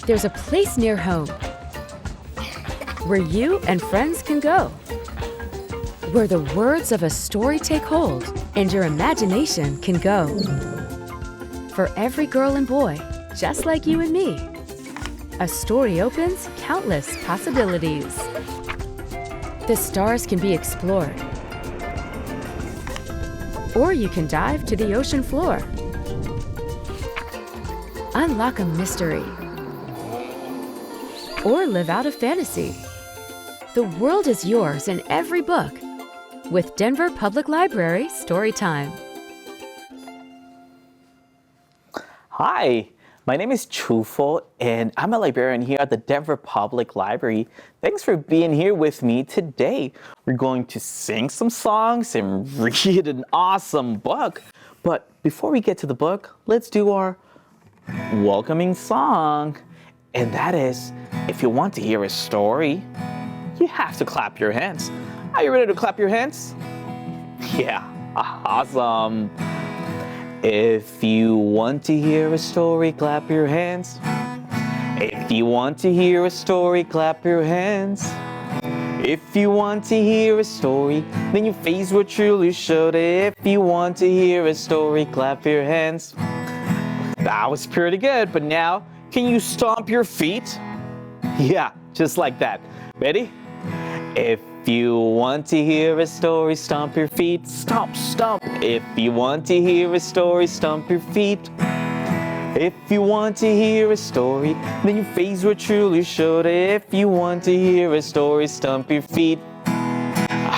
there's a place near home where you and friends can go, where the words of a story take hold and your imagination can go. For every girl and boy, just like you and me, a story opens countless possibilities. The stars can be explored, or you can dive to the ocean floor. Unlock a mystery, or live out a fantasy. The world is yours in every book with Denver Public Library Storytime. Hi, my name is Chufo, and I'm a librarian here at the Denver Public Library. Thanks for being here with me today. We're going to sing some songs and read an awesome book. But before we get to the book, let's do our welcoming song. And that is, if you want to hear a story, you have to clap your hands. Are you ready to clap your hands? Yeah, awesome. If you want to hear a story, clap your hands. If you want to hear a story, clap your hands. If you want to hear a story, then your face will truly show it. If you want to hear a story, clap your hands. That was pretty good, but now, can you stomp your feet? Yeah, just like that. Ready? If you want to hear a story, stomp your feet, stomp, stomp. If you want to hear a story, stomp your feet. If you want to hear a story, then your face will truly show it. If you want to hear a story, stomp your feet.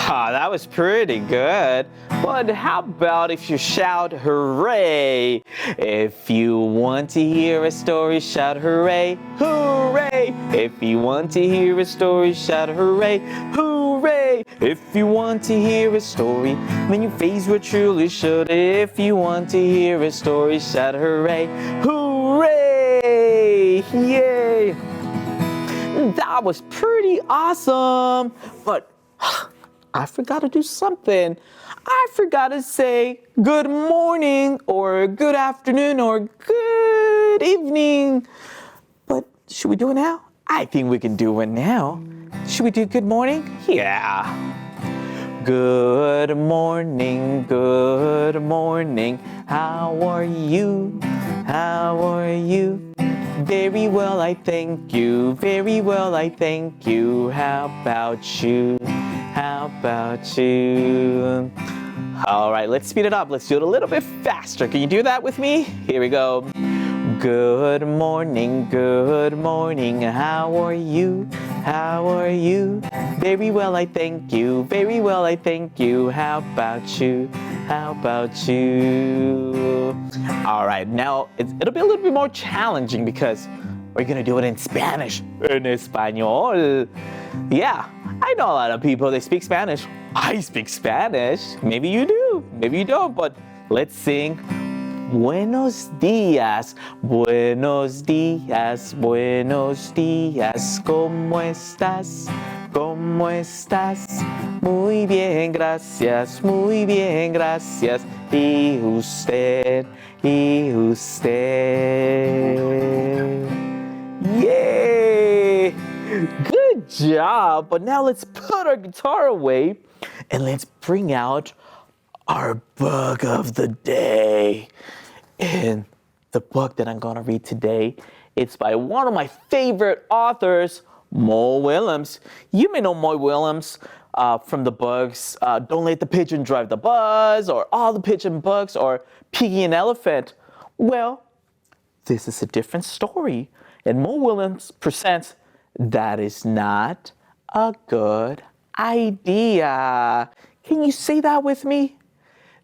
Ah, that was pretty good. But how about if you shout hooray? If you want to hear a story, shout hooray, hooray. If you want to hear a story, shout hooray, hooray. If you want to hear a story, then your face will truly show it. If you want to hear a story, shout hooray, hooray. Yay. That was pretty awesome. But I forgot to do something. I forgot to say good morning or good afternoon or good evening. But should we do it now? I think we can do it now. Should we do good morning? Yeah. Good morning, good morning. How are you? How are you? Very well, I thank you. Very well, I thank you. How about you? How about you? All right, let's speed it up. Let's do it a little bit faster. Can you do that with me? Here we go. Good morning, good morning. How are you? How are you? Very well, I thank you. Very well, I thank you. How about you? How about you? All right, now it'll be a little bit more challenging because we're gonna do it in Spanish. En español. Yeah, I know a lot of people, they speak Spanish. I speak Spanish. Maybe you do, maybe you don't, but let's sing. Buenos días, buenos días, buenos días. ¿Cómo estás? ¿Cómo estás? Muy bien, gracias, muy bien, gracias. ¿Y usted? ¿Y usted? Yay! Good job! But now let's put our guitar away and let's bring out our book of the day. And the book that I'm going to read today, it's by one of my favorite authors, Mo Willems. You may know Mo Willems from the books Don't Let the Pigeon Drive the Bus, or All the Pigeon Books, or Piggy and Elephant. Well, this is a different story. And Mo Willems presents That Is Not a Good Idea. Can you say that with me?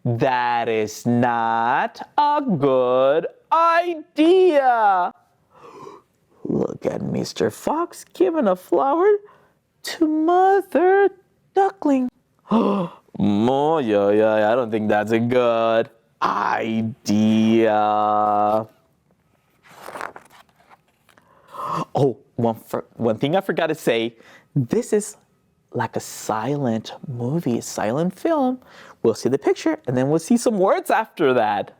That is not a good idea. Look at Mr. Fox giving a flower to Mother Duckling. Oh, yeah, I don't think that's a good idea. Oh, one thing I forgot to say, this is like a silent movie, a silent film. We'll see the picture and then we'll see some words after that.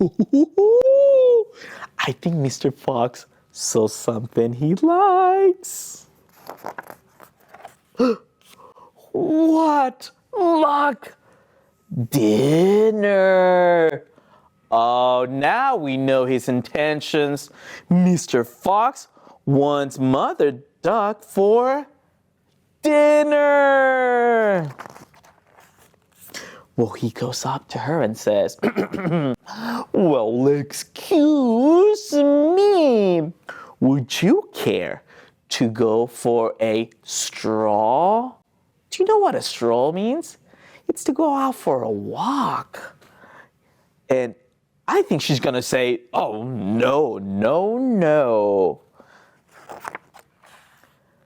I think Mr. Fox saw something he likes. What luck! Dinner! Oh, now we know his intentions. Mr. Fox wants Mother Duck for dinner. Well, he goes up to her and says, well, excuse me. Would you care to go for a stroll? Do you know what a stroll means? It's to go out for a walk. And I think she's going to say, oh, no, no, no.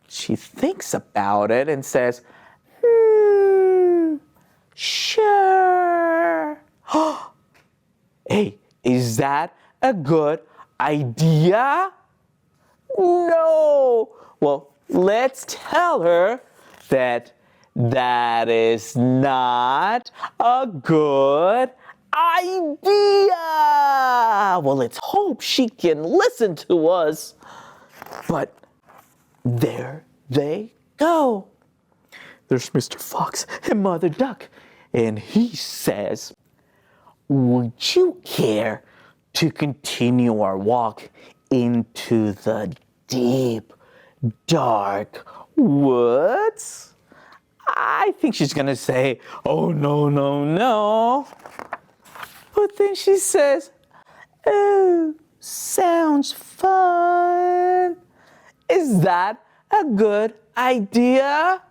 She thinks about it and says, sure. Hey, is that a good idea? No. Well, let's tell her that that is not a good idea. Well, let's hope she can listen to us. But there they go. There's Mr. Fox and Mother Duck, and he says, would you care to continue our walk into the deep, dark woods? I think she's gonna say, oh, no, no, no. But then she says, oh, sounds fun. Is that a good idea?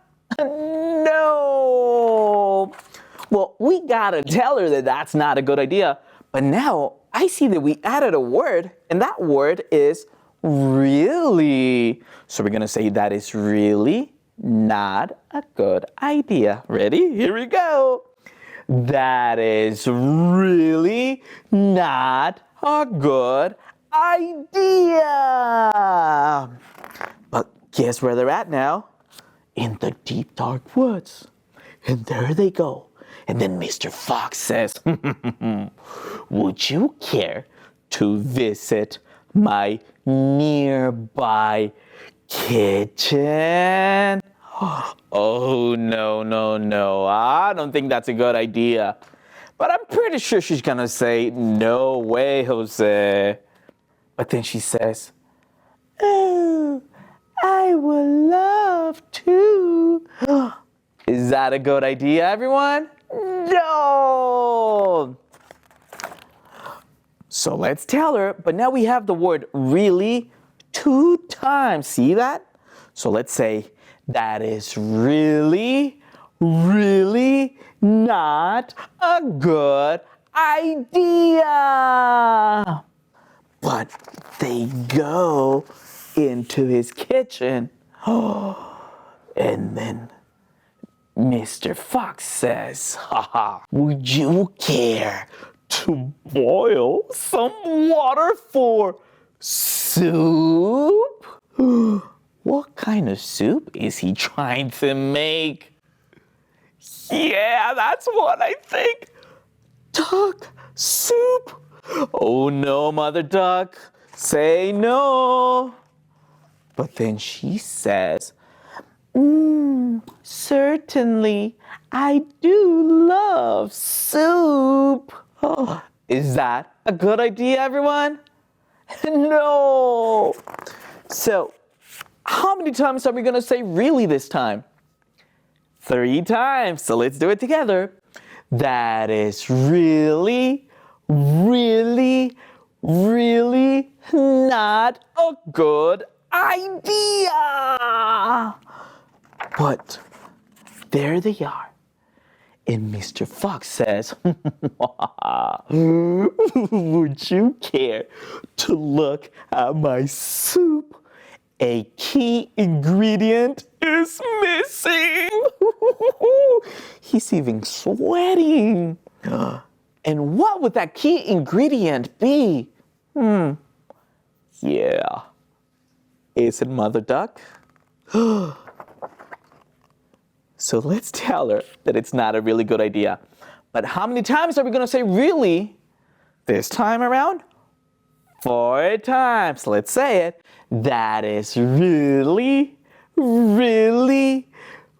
No. Well, we gotta tell her that that's not a good idea. But now I see that we added a word, and that word is really. So we're gonna say that is really not a good idea. Ready? Here we go. That is really not a good idea. But guess where they're at now? In the deep, dark woods. And there they go. And then Mr. Fox says, would you care to visit my nearby kitchen? Oh, no, no, no. I don't think that's a good idea. But I'm pretty sure she's going to say, no way, Jose. But then she says, oh, I would love to. Is that a good idea, everyone? No! So let's tell her, but now we have the word really 2 times. See that? So let's say, that is really, really not a good idea. But they go into his kitchen. And then Mr. Fox says, would you care to boil some water for soup? What kind of soup is he trying to make? Yeah, that's what I think. Duck soup. Oh no, Mother Duck, say no. But then she says, certainly, I do love soup. Is that a good idea, everyone? No. So, how many times are we going to say really this time? 3 times. So let's do it together. That is really, really, really not a good idea. But there they are. And Mr. Fox says, would you care to look at my soup? A key ingredient is missing. He's even sweating. And what would that key ingredient be? Yeah. Is it Mother Duck? So let's tell her that it's not a really good idea. But how many times are we going to say really This time around, 4 times. Let's say it. That is really, really,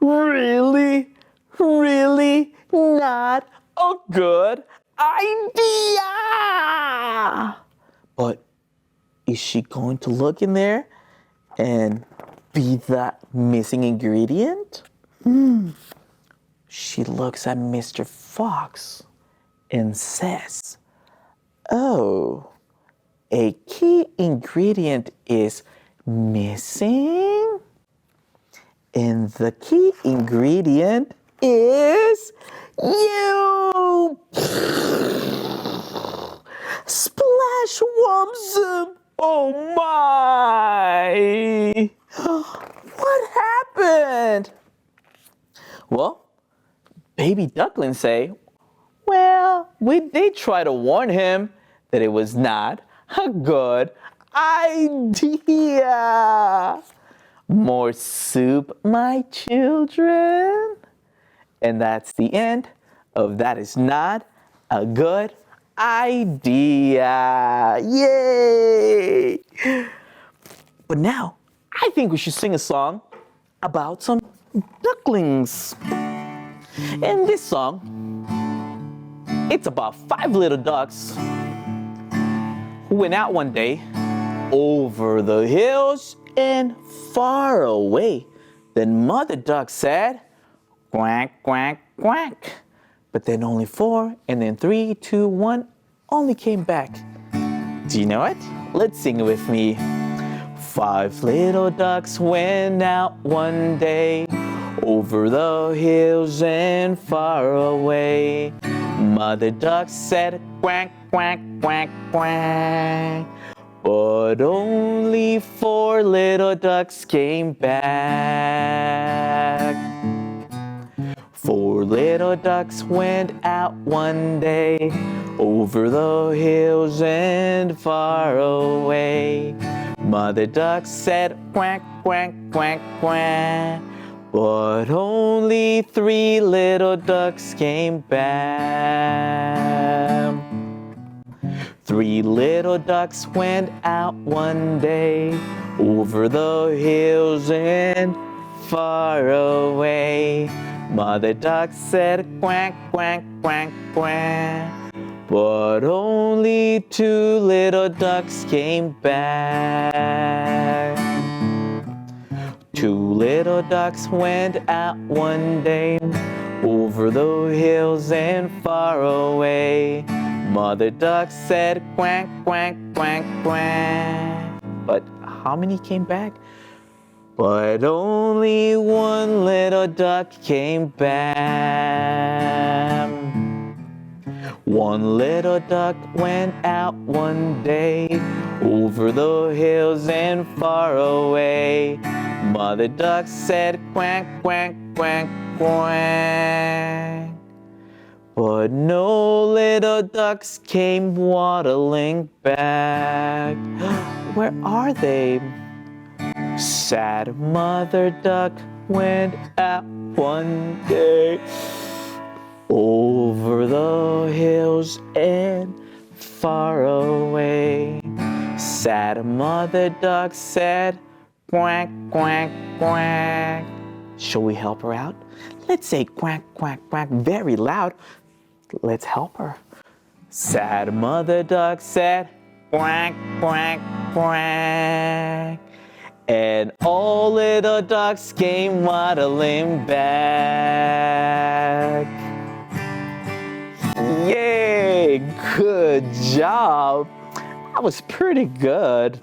really, really not a good idea. But is she going to look in there and be that missing ingredient? She looks at Mr. Fox and says, "Oh, a key ingredient is missing. And the key ingredient is you." Splash Wumpsum! Oh my! What happened? Well, baby ducklings say, well, we did try to warn him that it was not a good idea. More soup, my children. And that's the end of That Is Not a Good Idea. Yay! But now, I think we should sing a song about some ducklings. And this song, it's about 5 little ducks who went out one day over the hills and far away. Then Mother Duck said, quack, quack, quack. But then only 4, and then 3, 2, 1 only came back. Do you know it? Let's sing it with me. 5 little ducks went out one day over the hills and far away. Mother Duck said, quack, quack, quack, quack. But only 4 little ducks came back. 4 little ducks went out one day over the hills and far away. Mother Duck said, quack, quack, quack, quack. But only 3 little ducks came back. 3 little ducks went out one day over the hills and far away. Mother Duck said, quack, quack, quack, quack. But only 2 little ducks came back. 2 little ducks went out one day over the hills and far away. Mother Duck said, quack, quack, quack, quack. But how many came back? But only 1 little duck came back. 1 little duck went out one day over the hills and far away. Mother Duck said, quack, quack, quack, quack. But no little ducks came waddling back. Where are they? Sad Mother Duck went out one day over the hills and far away. Sad Mother Duck said, quack, quack, quack. Shall we help her out? Let's say quack, quack, quack very loud. Let's help her. Sad Mother Duck said, quack, quack, quack. And all little ducks came waddling back. Yay! Good job! That was pretty good.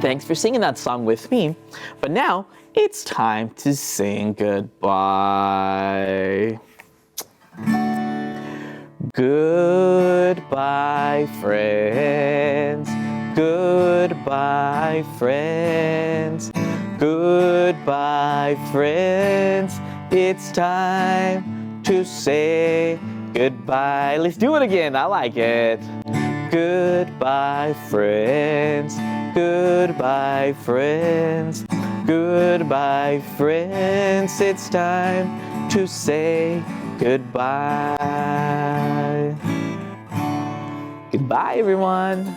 Thanks for singing that song with me. But now, it's time to sing goodbye. Goodbye, friends. Goodbye, friends. Goodbye, friends. It's time to say goodbye. Let's do it again. I like it. Goodbye, friends. Goodbye, friends. Goodbye, friends. It's time to say goodbye. Bye, everyone.